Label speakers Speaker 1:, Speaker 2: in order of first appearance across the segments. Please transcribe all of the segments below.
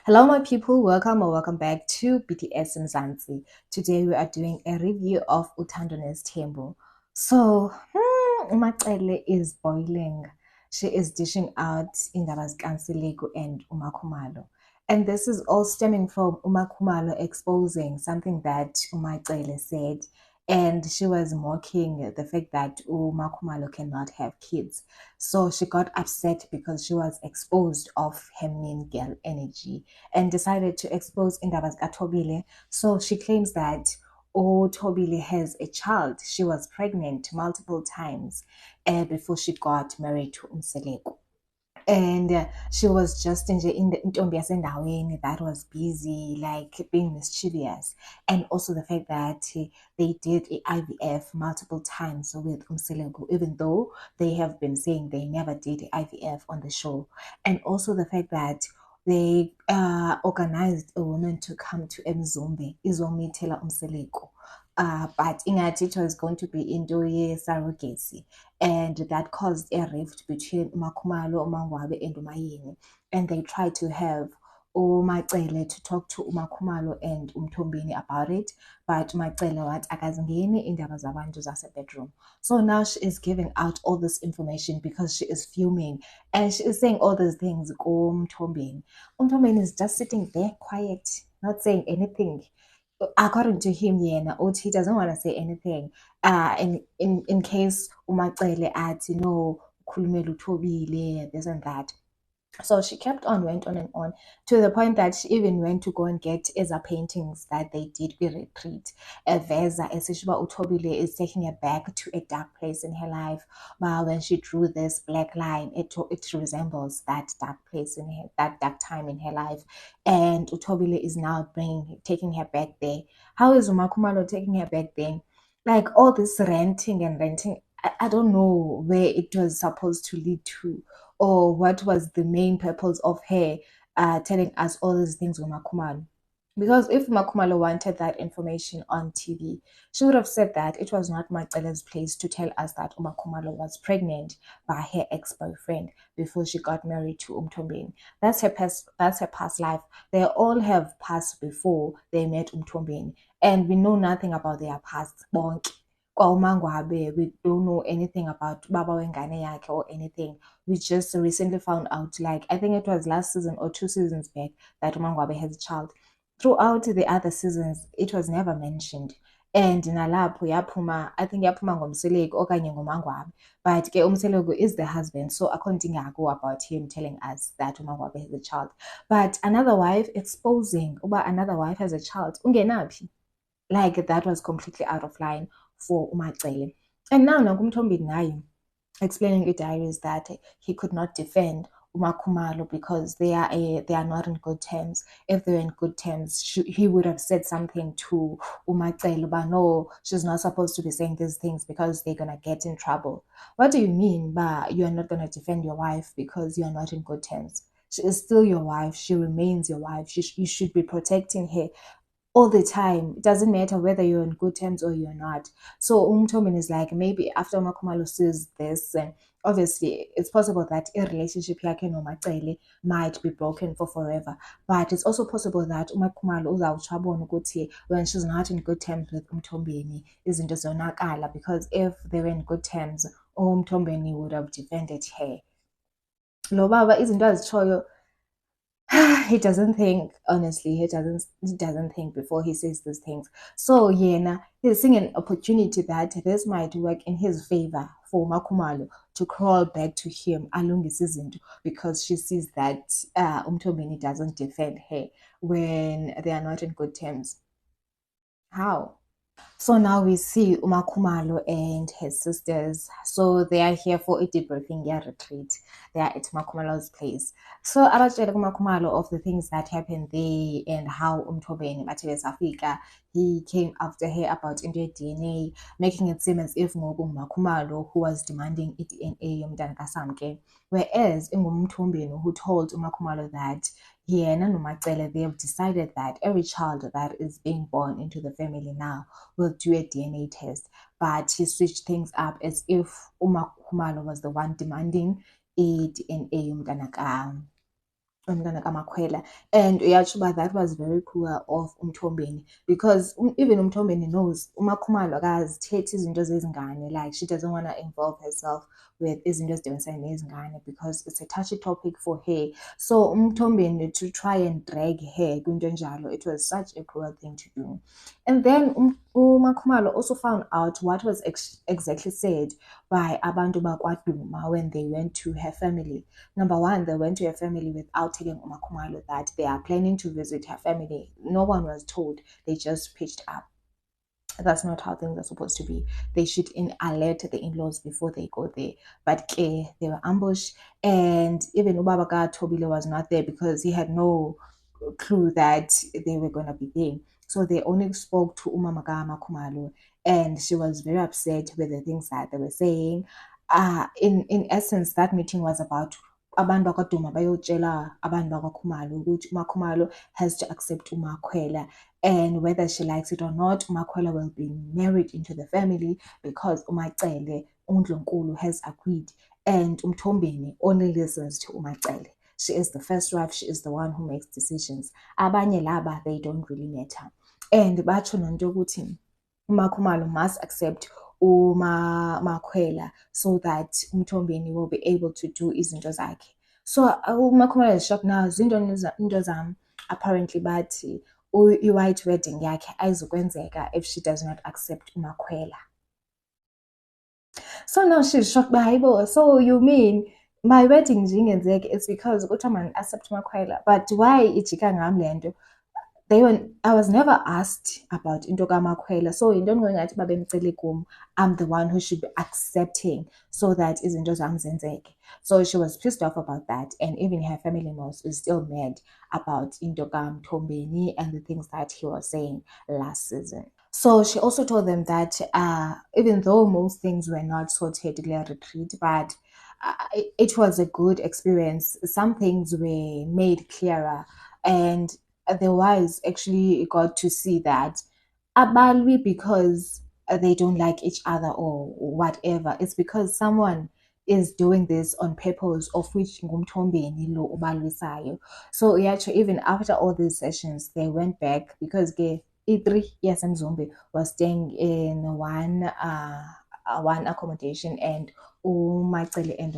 Speaker 1: Hello, my people. Welcome or welcome back to BTS Mzansi. Today we are doing a review of Utando's Tembo. So, Umacele is boiling. She is dishing out indaba zikaNseleku and Umakhumalo. And this is all stemming from Umakhumalo exposing something that Umacele said. And she was mocking the fact that Umakhumalo cannot have kids. So she got upset because she was exposed of her mean girl energy and decided to expose indaba zikaThobile. So she claims that Thobile has a child. She was pregnant multiple times before she got married to Umseleko. And she was just in the Ntombi yasendaweni that was busy, like being mischievous. And also the fact that they did a IVF multiple times with Umseleko, even though they have been saying they never did a IVF on the show. And also the fact that they organized a woman to come to Mzumbe, izomithela Umseleko. But ingathi it was going to be into surrogacy, and that caused a rift between Umakhumalo, Umangwabe, and Umayini. And they tried to have uMacele to talk to Umakhumalo and Umthombeni about it, but uMacele wathi akazingeni indaba zabantu zase-bedroom. So now she is giving out all this information because she is fuming, and she is saying all these things kuMthombeni. Umthombeni is just sitting there quiet, not saying anything. According to him, yena uthi he doesn't want to say anything. In case uMacele athi no, ukhulumela uThobile, this and that. So she kept on, went on and on, to the point that she even went to go and get Eza paintings that they did with retreat. Veza esishiba uThobile is taking her back to a dark place in her life. But when she drew this black line, it resembles that dark place in her, that dark time in her life. And uThobile is now taking her back there. How is Umakhumalo taking her back there? Like all this ranting and renting, I don't know where it was supposed to lead to, or what was the main purpose of her telling us all these things with Makumalo. Because if Makumalo wanted that information on TV, she would have said that it was not Macele's place to tell us that Umakumalo was pregnant by her ex-boyfriend before she got married to Umtombeni. That's her past life. They all have passed before they met Umtombeni, and we know nothing about their past. Bonke. KwaUmangwabe, we don't know anything about Baba Wengane yakhe or anything. We just recently found out, like I think it was last season or 2 seasons back, that Umangwabe has a child. Throughout the other seasons, it was never mentioned. And nalapho yaphuma, I think yaphuma ngomseleko okanye ngomangwabe. But ke umseleko is the husband, so accounting go about him telling us that Umangwabe has a child. But another wife exposing uba another wife has a child, ungenaphi? Like that was completely out of line for Umacele. And now Nakumtombi naye explaining in diaries that he could not defend Umakhumalo because they are not in good terms. If they were in good terms, he would have said something to Umacele, but no, she's not supposed to be saying these things because they're gonna get in trouble. What do you mean by you are not gonna defend your wife because you are not in good terms? She is still your wife. She remains your wife. You should be protecting her all the time. It doesn't matter whether you're on good terms or you're not. So Umtomin is like, maybe after Makumalo says this, obviously it's possible that a relationship yakhe noMacele might be broken for forever. But it's also possible that uMakhumalo uzawutsho ukuthi when she's not in good terms with Umtombeni, izinto zonakala, because if they were in good terms, Umtombeni would have defended her. Lo baba izinto azitshoyo he doesn't think, honestly. He doesn't think before he says these things. So yeah, he's seeing an opportunity that this might work in his favor for Makumalo to crawl back to him along the season, because she sees that Umtobini doesn't defend her when they are not in good terms. How? So now we see Umakhumalo and his sisters. So they are here for a debriefing year retreat. They are at Umakhumalo's place. So abatshele kuMakhumalo of the things that happened there and how Umthobeni bathi besafika, he came after her about into DNA, making it seem as if ngoku Makhumalo who was demanding i-DNA yomntana kaSamke, whereas ingumThombeni who told Umakhumalo that yena noMacele, they have decided that every child that is being born into the family now will do a DNA test. But he switched things up as if Umakhumalo was the one demanding a DNA yomntana umntana kaMakhwela. And uyatsho uba that was very cruel of uMthombeni, because even uMthombeni knows uMakhumalo akazithethi izinto zezingane, like she doesn't want to involve herself with izinto ezidibanisa nezingane because it's a touchy topic for her. So uMthombeni, to try and drag her kwinto enjalo, it was such a cruel thing to do. And then uMakhumalo also found out what was exactly said by abantu bakwaDuma when they went to her family. Number one, they went to her family without telling uMakhumalo that they are planning to visit her family. No one was told. They just pitched up. That's not how things are supposed to be. They should alert the in-laws before they go there. But they were ambushed, and even Ubaba Tobile was not there because he had no clue that they were going to be there. So they only spoke to Umama Makhumalo, and she was very upset with the things that they were saying. In essence, that meeting was about abantu bakwaDuma bayotshela abantu bakwaKhumalo ukuthi uMakhumalo has to accept uMakhwela, and whether she likes it or not, uMakhwela will be married into the family because uMacele uNdlunkulu has agreed, and uMthombeni only listens to uMacele. She is the first wife, she is the one who makes decisions. Abanye laba, they don't really matter. And batsho nento ukuthi uMakhumalo must accept uMakhwela so that uMthombeni will be able to do izinto zakhe. So uMakhumalo is shocked now. Into zam apparently bathi i-white wedding yakhe ayizukwenzeka if she does not accept uMakhwela. So now she's shocked by Hayibo. So you mean my wedding nje ingenzeki, it's because kuthiwa man accept uMakhwela, but why ijika ngam le nto? I was never asked about into kaMakhwela, so into ngathi babemcele kum, I'm the one who should be accepting so that izinto zam zenzeke. So she was pissed off about that, and even her family members is still mad about into kaMthombeni and the things that he was saying last season. So she also told them that even though most things were not sorted in their retreat, but it was a good experience. Some things were made clearer, and the wives actually got to see that abalwi because they don't like each other or whatever. It's because someone is doing this on purpose, of which ngumthombeni lo ubalwisayo. So yacho, even after all these sessions, they went back because E3 Mzumbe was staying in one accommodation, and uMacele and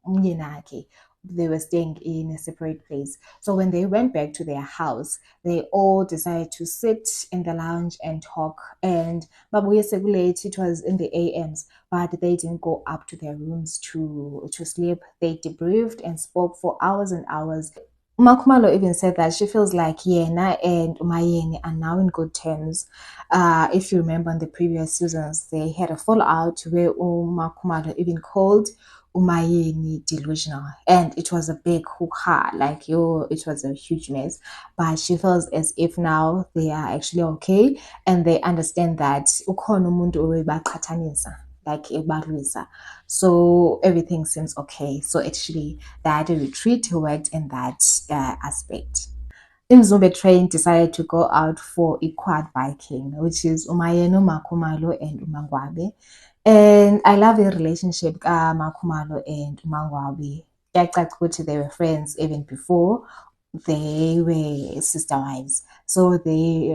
Speaker 1: umyenakhe, they were staying in a separate place. So when they went back to their house, they all decided to sit in the lounge and talk. And babuye sekulate, it was in the AMs, but they didn't go up to their rooms to sleep. They debriefed and spoke for hours and hours. Makhumalo even said that she feels like Yena and Umayeni are now in good terms. If you remember in the previous seasons, they had a fallout where Makhumalo even called Umayeni delusional, and it was a big hoo-ha, like it was a huge mess. But she feels as if now they are actually okay, and they understand that ukhona umuntu obaqhathanisa, like ebalwisa. So everything seems okay. So actually that retreat worked in that aspect. Mzumbe Train decided to go out for a quad biking, which is Umayeni, Makhumalo, and Umangwabe. And I love the relationship Makhumalo and Umangwabe. They were friends even before they were sister wives. So they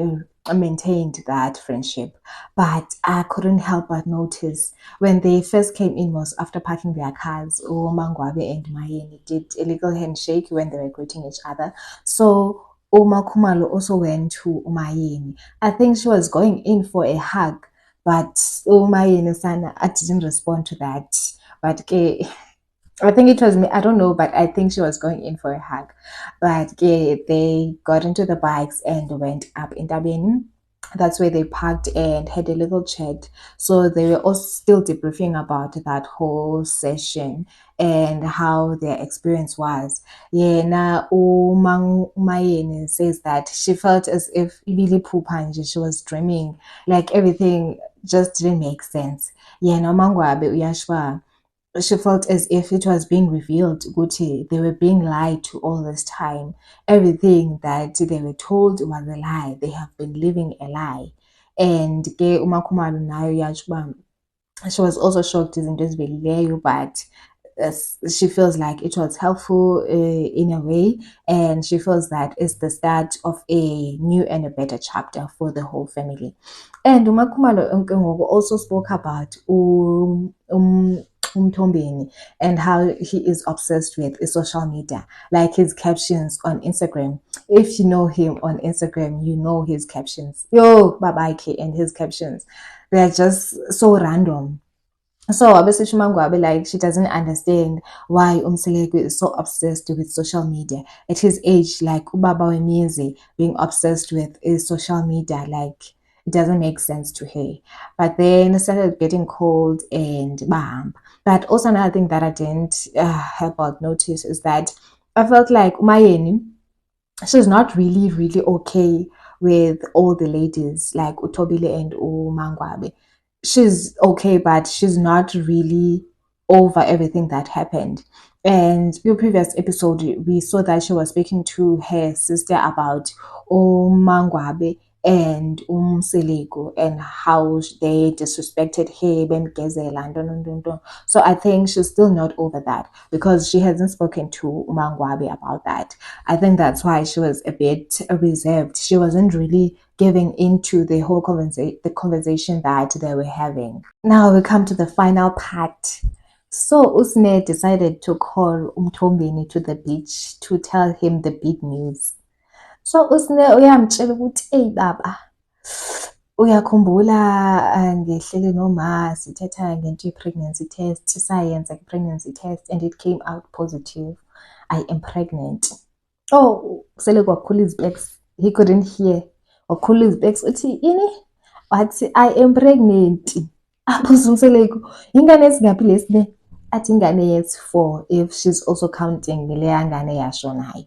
Speaker 1: maintained that friendship. But I couldn't help but notice when they first came in was after parking their cars, Mangwabe and Mayeni did a little handshake when they were greeting each other. So Makhumalo also went to Umayeni. I think she was going in for a hug, but Umayeni Sana, I didn't respond to that. But I think it was me, I don't know, but I think she was going in for a hug. But they got into the bikes and went up in Tabeni. That's where they parked and had a little chat. So they were also still debriefing about that whole session and how their experience was. Yeah, now Umayeni says that she felt as if Ibili Pupanje, she was dreaming, like everything just didn't make sense. Yeah, no Mangwabe Uyashwa, she felt as if it was being revealed, Gucci, they were being lied to all this time. Everything that they were told was a lie. They have been living a lie. And Umakhumalo nayo yatsho uba she was also shocked izinto ezivelileyo, but she feels like it was helpful in a way, and she feels that it's the start of a new and a better chapter for the whole family. And uMakhumalo Nkengogo also spoke about Mthombeni and how he is obsessed with social media, like his captions on Instagram. If you know him on Instagram, you know his captions. Yo, Babaike and his captions. They're just so random. So obviously Shumangwabe, like, she doesn't understand why Umseleko is so obsessed with social media. At his age, like Ubaba Wemizi being obsessed with is social media, like it doesn't make sense to her. But then it started getting cold and bam. But also another thing that I didn't help out notice is that I felt like Umayeni, she's not really okay with all the ladies like Utobile and Umangwabe. She's okay, but she's not really over everything that happened. And in the previous episode, we saw that she was speaking to her sister about Umangwabe and Seleko and how they disrespected her, and so I think she's still not over that because she hasn't spoken to Umangwabe about that. I think that's why she was a bit reserved. She wasn't really giving into the whole conversation that they were having. Now we come to the final part. So Usne decided to call Mthombeni to the beach to tell him the big news. So Usne uyamtshela ukuthi hey baba, uyakhumbula ngehlele noma sithetha ngento pregnancy test, sayenza pregnancy test and it came out positive. I am pregnant. Oh, sele kwakhula iziplex. He couldn't hear. Wakhula iziplex uthi ini? Wathi I am pregnant. Abuza uMseleko, ingane esingaphi lesine? Athi ingane yesi-4 if she's also counting le ngane yasho nayo.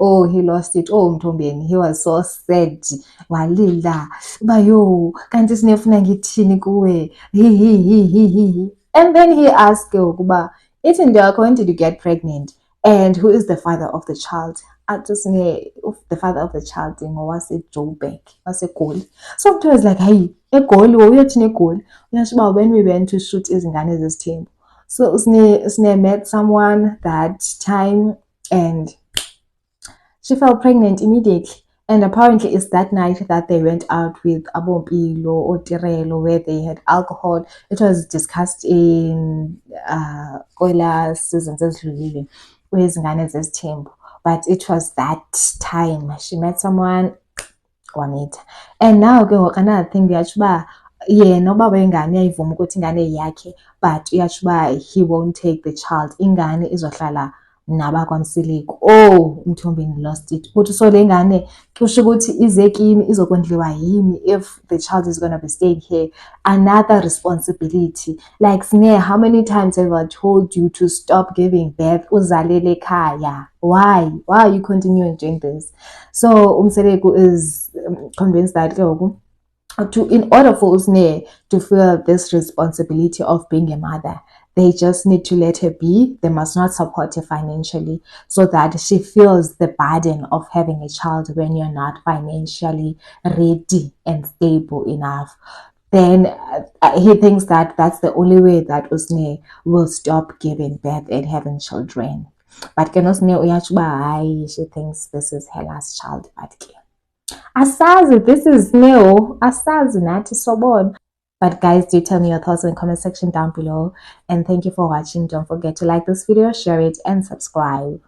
Speaker 1: Oh, he lost it. Oh, Mthombeni, he was so sad. Walila. Bayo, kanti sinefuna ngithini kuwe? And then he asked ukuba, ithi ndiyakho, when did you get pregnant? And who is the father of the child? The father of the child was Joburg, was eGoli. So I was like, hey, eGoli, uyothini eGoli? Uyasho when we went to shoot izingane zesithembu. So usine met someone that time and she fell pregnant immediately. And apparently it's that night that they went out with Abompilo or Tirelo where they had alcohol. It was discussed in Koila seasons as living with Ganes temple. But it was that time she met someone on it. And now another thing yachuba no baba ingane uyayivuma ukuthi ingane yakhe, but uyachuba he won't take the child. Ingane izohlala nabakwaMseleko. Oh, Mthombeni lost it. But so le ngane kusho ukuthi ize kimi izokondliwa yimi if the child is going to be staying here. Another responsibility. Like Snare, how many times have I told you to stop giving birth? Uzalele kaya. Why are you continuing doing this? So Umseleko is convinced that in order for Usne to feel this responsibility of being a mother, they just need to let her be. They must not support her financially so that she feels the burden of having a child when you're not financially ready and stable enough. Then he thinks that that's the only way that Usne will stop giving birth and having children. But Usne uyachuba, she thinks this is her last child. But asazi, this is new. Asazi nathi sobona. But guys, do tell me your thoughts in the comment section down below. And thank you for watching. Don't forget to like this video, share it, and subscribe.